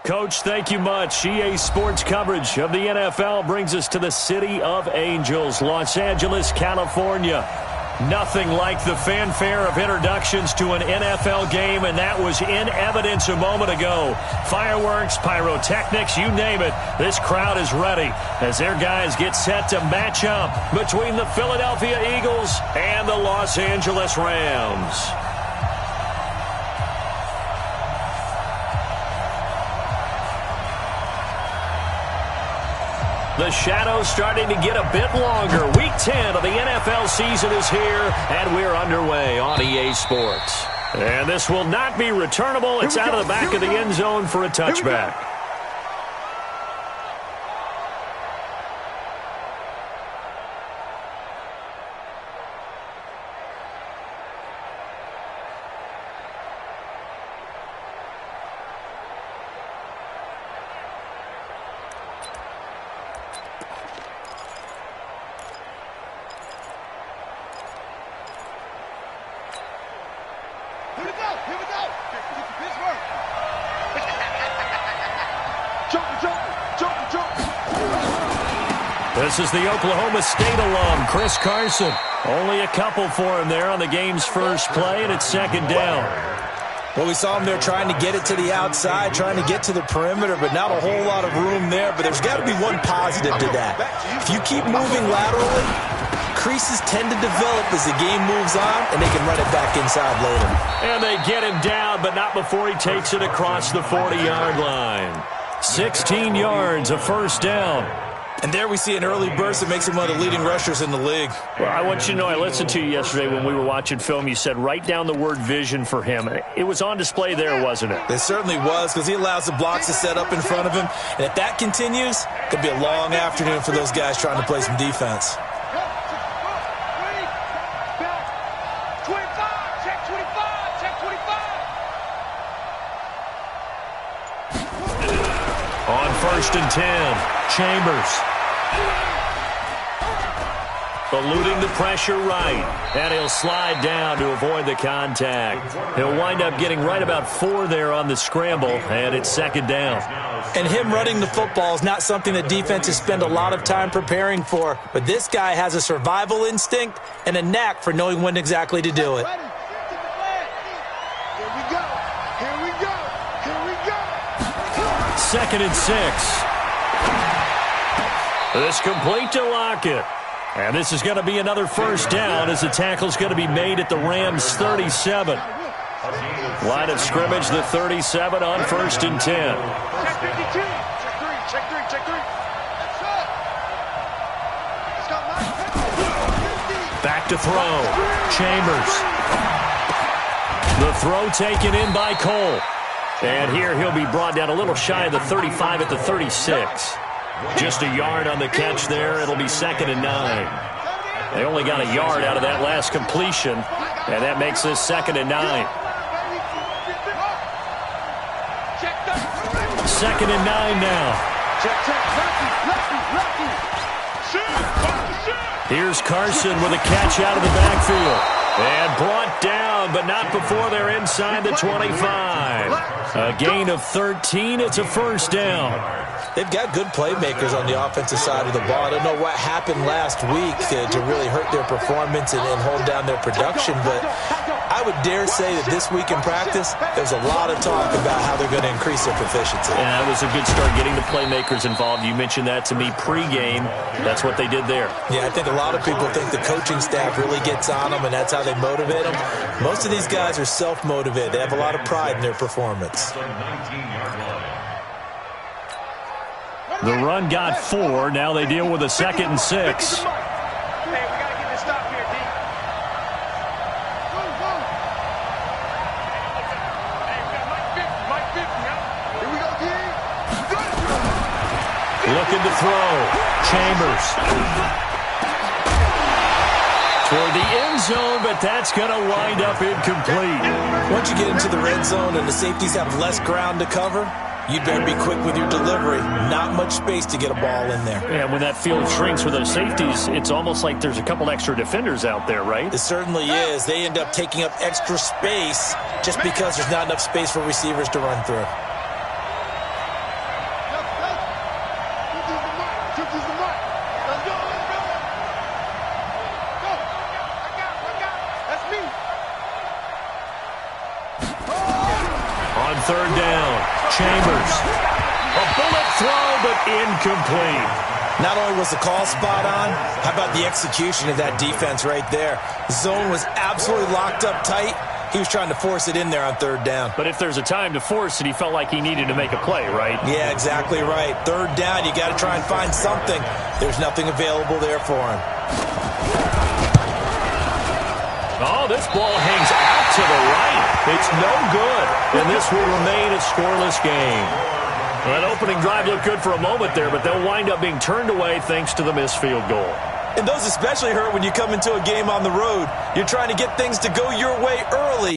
Coach, thank you much. EA Sports coverage of the NFL brings us to the City of Angels, Los Angeles, California. Nothing like the fanfare of introductions to an NFL game, and that was in evidence a moment ago. Fireworks, pyrotechnics, you name it. This crowd is ready as their guys get set to match up between the Philadelphia Eagles and the Los Angeles Rams. The shadow's starting to get a bit longer. Week 10 of the NFL season is here, and we're underway on EA Sports. And this will not be returnable. It's out of the back of the end zone for a touchback. This is the Oklahoma State alum, Chris Carson. Only a couple for him there on the game's first play, and it's second down. Well, we saw him there trying to get it to the outside, trying to get to the perimeter, but not a whole lot of room there. But there's got to be one positive to that. If you keep moving laterally, creases tend to develop as the game moves on, and they can run it back inside later. And they get him down, but not before he takes it across the 40-yard line. 16 yards, a first down. And there we see an early burst that makes him one of the leading rushers in the league. Well, I want you to know, I listened to you yesterday when we were watching film. You said write down the word vision for him. It was on display there, wasn't it? It certainly was, because he allows the blocks to set up in front of him. And if that continues, it could be a long afternoon for those guys trying to play some defense. On 1st and 10, Chambers. Eluding the pressure right, and he'll slide down to avoid the contact. He'll wind up getting right about 4 there on the scramble, and it's second down. And him running the football is not something that defenses spend a lot of time preparing for, but this guy has a survival instinct and a knack for knowing when exactly to do it. Second and 6. This complete to Lockett. And this is going to be another first down as the tackle's going to be made at the Rams' 37. Line of scrimmage, the 37 on 1st and 10. Back to throw. Chambers. The throw taken in by Cole. And here he'll be brought down a little shy of the 35 at the 36. Just a yard on the catch there. It'll be second and 9. They only got a yard out of that last completion, and that makes this second and 9. Second and 9 now. Here's Carson with a catch out of the backfield. And brought down, but not before they're inside the 25. A gain of 13. It's a first down. They've got good playmakers on the offensive side of the ball. I don't know what happened last week to really hurt their performance and hold down their production, but I would dare say that this week in practice, there's a lot of talk about how they're going to increase their proficiency. Yeah, that was a good start getting the playmakers involved. You mentioned that to me pregame. That's what they did there. Yeah, I think a lot of people think the coaching staff really gets on them, and that's how they motivate them. Most of these guys are self-motivated. They have a lot of pride in their performance. The run got 4. Now they deal with a second and 6. Hey, we got to get this stop here, D. Hey, we got Mike 50, huh? Here we go, D. Looking to throw. Chambers. Toward the end zone, but that's going to wind up incomplete. Once you get into the red zone and the safeties have less ground to cover, you'd better be quick with your delivery. Not much space to get a ball in there. And when that field shrinks with those safeties, it's almost like there's a couple extra defenders out there, right? It certainly is. They end up taking up extra space just because there's not enough space for receivers to run through. third down. Chambers. A bullet throw, but incomplete. Not only was the call spot on, how about the execution of that defense right there? The zone was absolutely locked up tight. He was trying to force it in there on third down. But if there's a time to force it, he felt like he needed to make a play, right? Yeah, exactly right. Third down, you got to try and find something. There's nothing available there for him. Oh, this ball hangs out to the right. It's no good. And this will remain a scoreless game. Well, that opening drive looked good for a moment there, but they'll wind up being turned away thanks to the missed field goal. And those especially hurt when you come into a game on the road. You're trying to get things to go your way early.